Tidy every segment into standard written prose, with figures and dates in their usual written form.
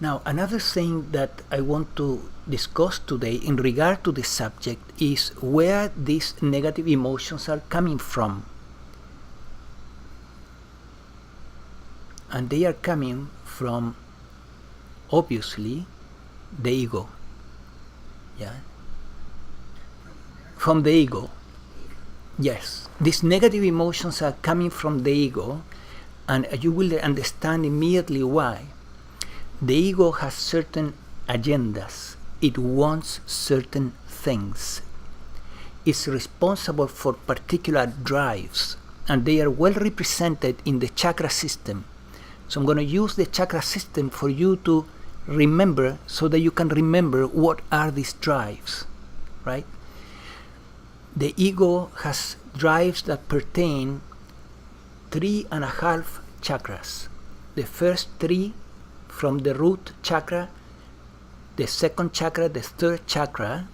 Now, another thing that I want to discuss today in regard to this subject is where these negative emotions are coming from. And they are coming from, obviously, the ego. Yeah. From the ego. Yes. These negative emotions are coming from the ego, and you will understand immediately why. The ego has certain agendas. It wants certain things. It's responsible for particular drives, and they are well represented in the chakra system. So I'm going to use the chakra system for you to remember, so that you can remember what are these drives, right? The ego has drives that pertain 3.5 chakras. The first 3 from the root chakra, the second chakra, the third chakra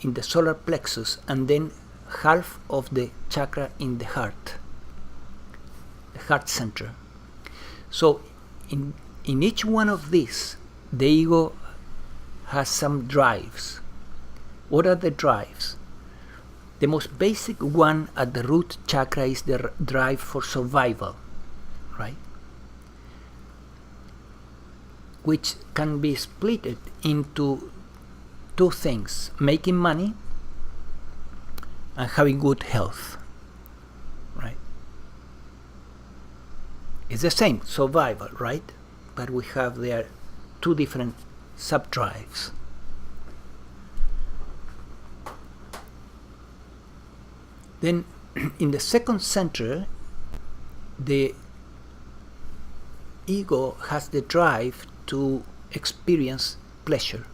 in the solar plexus, and then half of the chakra in the heart center. So in each one of these, the ego has some drives. What are the drives? The most basic one at the root chakra is the drive for survival, right? Which can be split into 2 things: making money and having good health, right? It's the same, survival, right? But we have there 2 different sub-drives. Then in the second center, the ego has the drive to experience pleasure,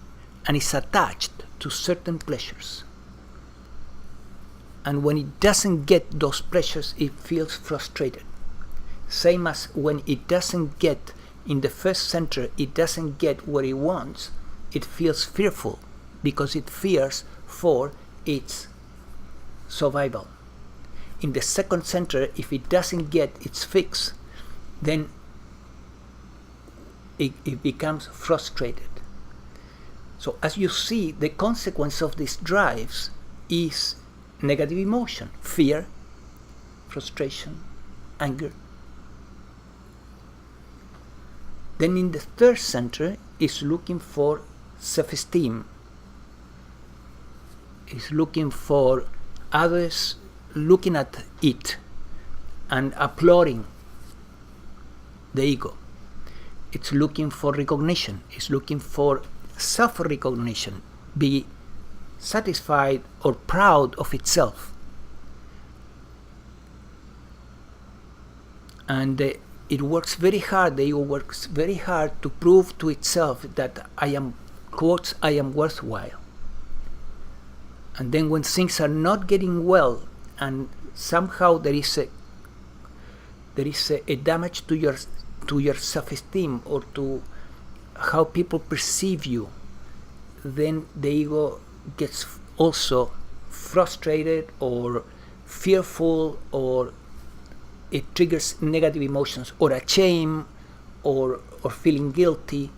and is attached to certain pleasures. And when it doesn't get those pleasures, it feels frustrated. Same as when it doesn't get, in the first center, it doesn't get what it wants, it feels fearful, because it fears for its survival. In the second center, if it doesn't get its fix, then it becomes frustrated. So as you see, the consequence of these drives is negative emotion: fear, frustration, anger. Then in the third center is looking for self-esteem, is looking for others looking at it and applauding the ego. It's looking for recognition, it's looking for self-recognition, be satisfied or proud of itself. And it works very hard, the ego works very hard to prove to itself that I am, quotes, I am worthwhile. And then when things are not getting well, and somehow there is a damage to your self-esteem, or to how people perceive you, then the ego gets also frustrated or fearful, or it triggers negative emotions, or a shame, or feeling guilty.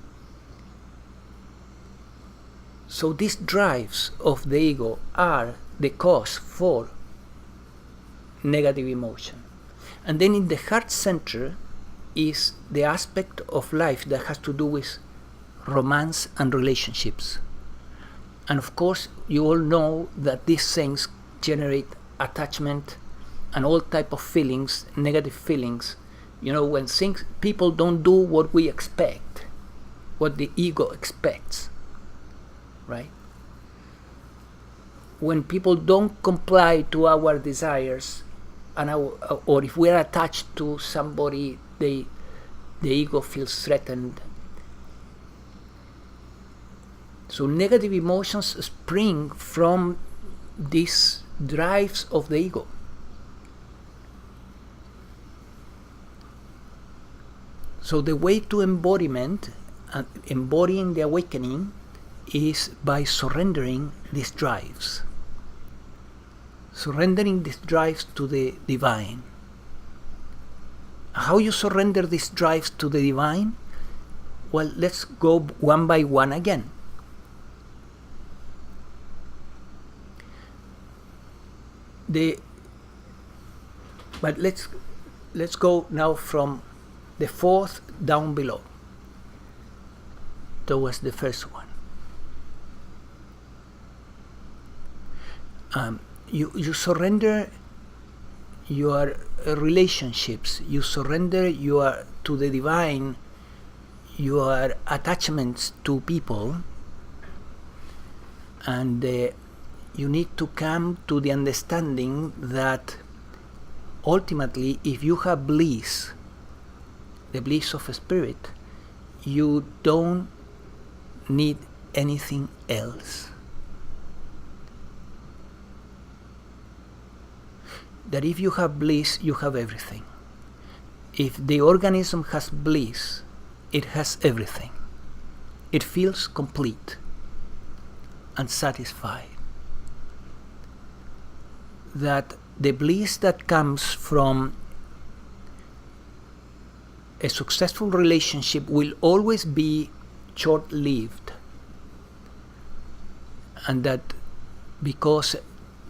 So these drives of the ego are the cause for negative emotion. And then in the heart center is the aspect of life that has to do with romance and relationships. And of course, you all know that these things generate attachment and all type of feelings, negative feelings. You know, when people don't do what we expect, what the ego expects, right? When people don't comply to our desires, or if we are attached to somebody, the ego feels threatened. So negative emotions spring from these drives of the ego. So the way to embodiment, embodying the awakening, is by surrendering these drives. Surrendering these drives to the divine. How you surrender these drives to the divine? Well, let's go one by one again. But let's go now from the fourth down below towards the first one. You surrender your relationships, you surrender to the divine, your attachments to people, and you need to come to the understanding that ultimately, if you have bliss, the bliss of a spirit, you don't need anything else. That if you have bliss, you have everything. If the organism has bliss, it has everything. It feels complete and satisfied. That the bliss that comes from a successful relationship will always be short-lived, and that because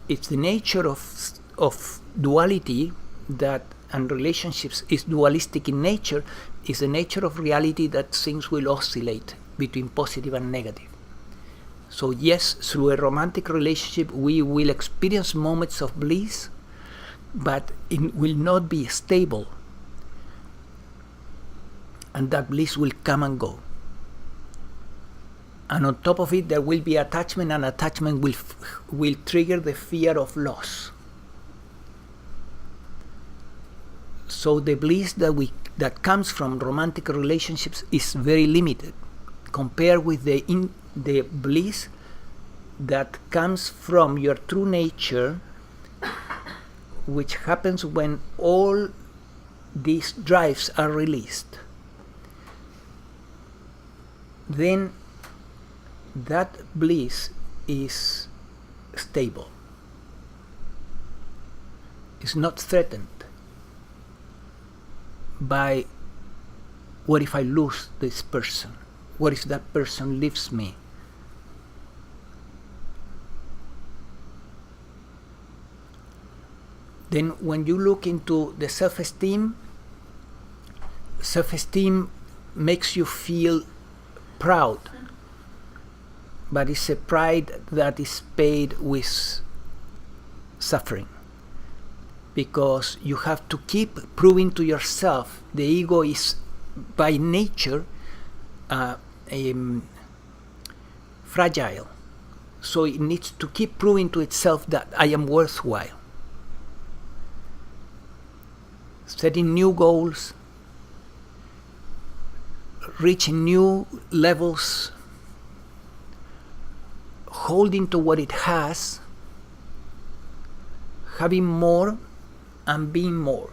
it's the nature of duality, that and relationships is dualistic in nature, is the nature of reality that things will oscillate between positive and negative. So yes, through a romantic relationship we will experience moments of bliss, but it will not be stable, and that bliss will come and go. And on top of it there will be attachment, and attachment will trigger the fear of loss. So the bliss that comes from romantic relationships is very limited compared with the bliss that comes from your true nature, which happens when all these drives are released. Then that bliss is stable. It's not threatened by, what if I lose this person? What if that person leaves me? Then when you look into the self-esteem makes you feel proud, but it's a pride that is paid with suffering, because you have to keep proving to yourself. The ego is by nature fragile, so it needs to keep proving to itself that I am worthwhile, setting new goals, reaching new levels, holding to what it has, having more and being more.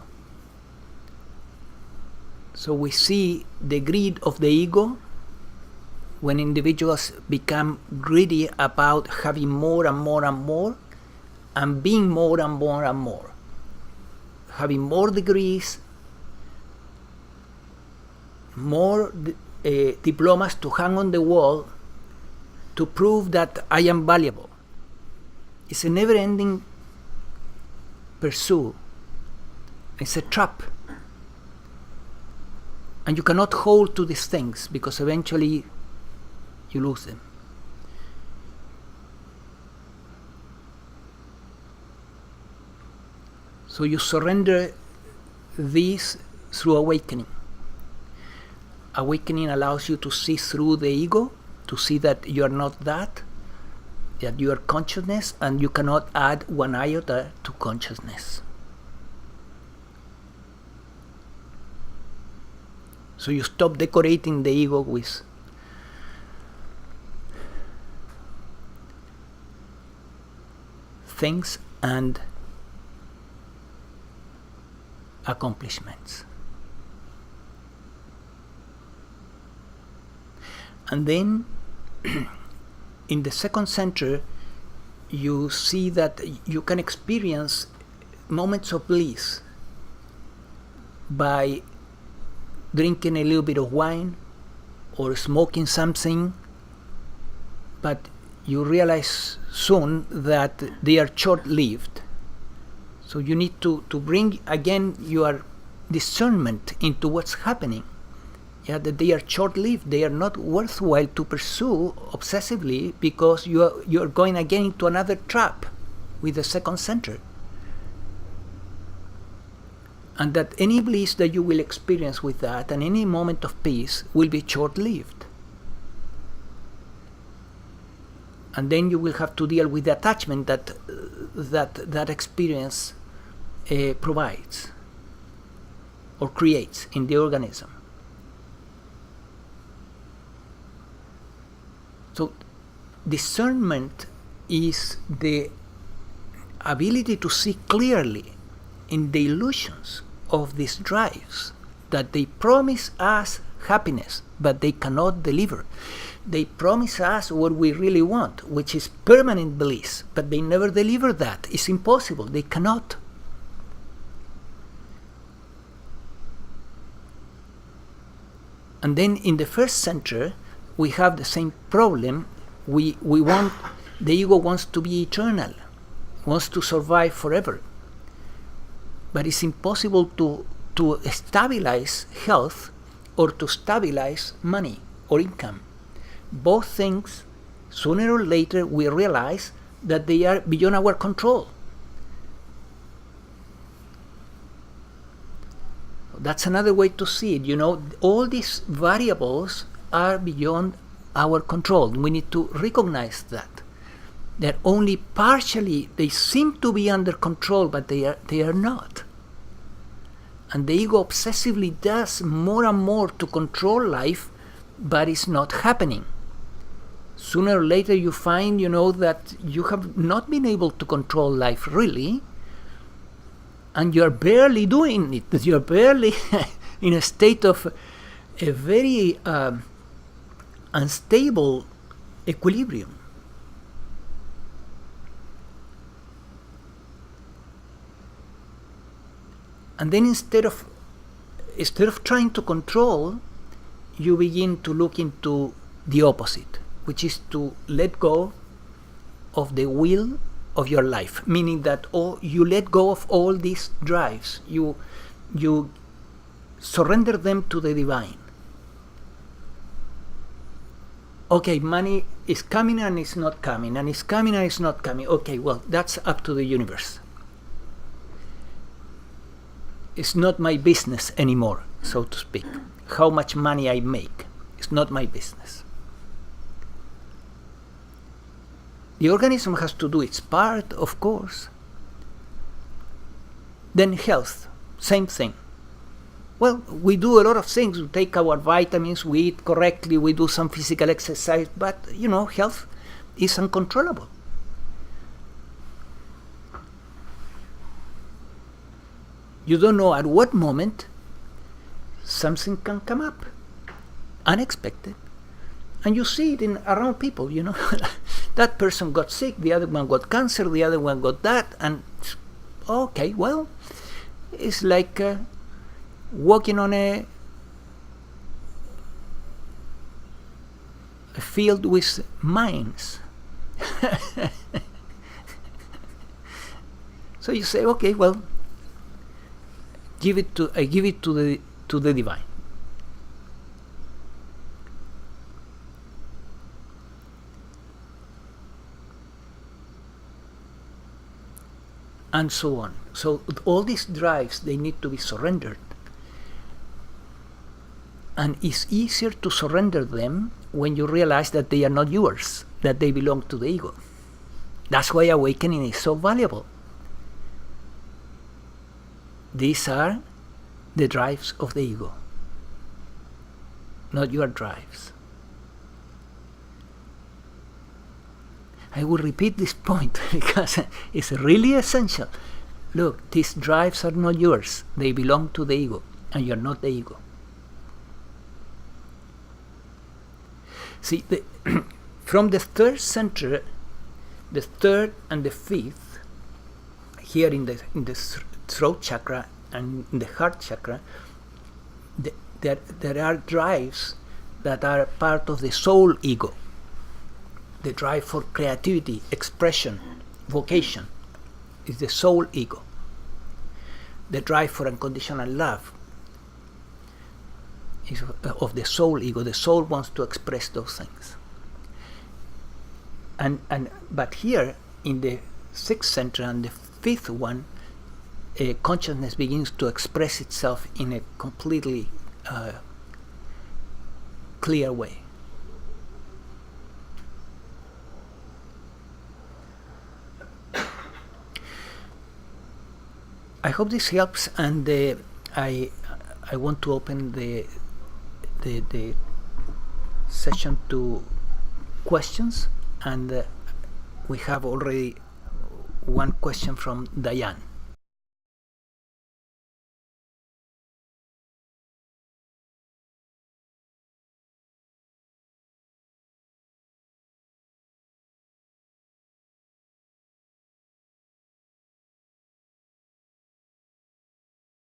So we see the greed of the ego when individuals become greedy about having more and more and more, and being more and more and more, having more degrees, more diplomas to hang on the wall to prove that I am valuable. It's a never-ending pursuit. It's a trap. And you cannot hold to these things, because eventually you lose them. So you surrender these through awakening. Awakening allows you to see through the ego, to see that you are not that you are consciousness, and you cannot add one iota to consciousness. So you stop decorating the ego with things and accomplishments. And then in the second center, you see that you can experience moments of bliss by drinking a little bit of wine, or smoking something, but you realize soon that they are short-lived. So you need to bring again your discernment into what's happening. Yeah, that they are short-lived, they are not worthwhile to pursue obsessively, because you are going again into another trap with the second center. And that any bliss that you will experience with that, and any moment of peace, will be short-lived. And then you will have to deal with the attachment that experience provides or creates in the organism. So discernment is the ability to see clearly in the illusions of these drives that they promise us happiness, but they cannot deliver. They promise us what we really want, which is permanent bliss, but they never deliver that. It's impossible. They cannot. And then in the first center, we have the same problem. We want, the ego wants to be eternal, wants to survive forever. But it's impossible to stabilize health or to stabilize money or income. Both things, sooner or later, we realize that they are beyond our control. That's another way to see it. All these variables are beyond our control. We need to recognize that only partially they seem to be under control, but they are not. And the ego obsessively does more and more to control life, but it's not happening. Sooner or later you find, that you have not been able to control life really, and you're barely doing it. You're barely in a state of a very unstable equilibrium. And then instead of trying to control, you begin to look into the opposite, which is to let go of the will of your life, meaning that you let go of all these drives. You surrender them to the divine. Okay, money is coming and it's not coming, and it's coming and it's not coming. Okay, well, that's up to the universe. It's not my business anymore, so to speak. How much money I make, it's not my business. The organism has to do its part, of course. Then health, same thing. Well, we do a lot of things. We take our vitamins, we eat correctly, we do some physical exercise, but, health is uncontrollable. You don't know at what moment something can come up, unexpected. And you see it around people, That person got sick, the other one got cancer, the other one got that, and okay, well, it's like walking on a field with mines. So you say, okay, well, I give it to the divine. And so on. So all these drives, they need to be surrendered. And it's easier to surrender them when you realize that they are not yours, that they belong to the ego. That's why awakening is so valuable. These are the drives of the ego, not your drives. I will repeat this point because it's really essential. Look, these drives are not yours. They belong to the ego, and you're not the ego. See, from the third center, the third and the fifth, here in the throat chakra and in the heart chakra, there are drives that are part of the soul ego. The drive for creativity, expression, vocation is the soul ego. The drive for unconditional love is of the soul ego. The soul wants to express those things. But here in the sixth center and the fifth one, consciousness begins to express itself in a completely clear way. I hope this helps, and I want to open the session to questions, and we have already one question from Diane.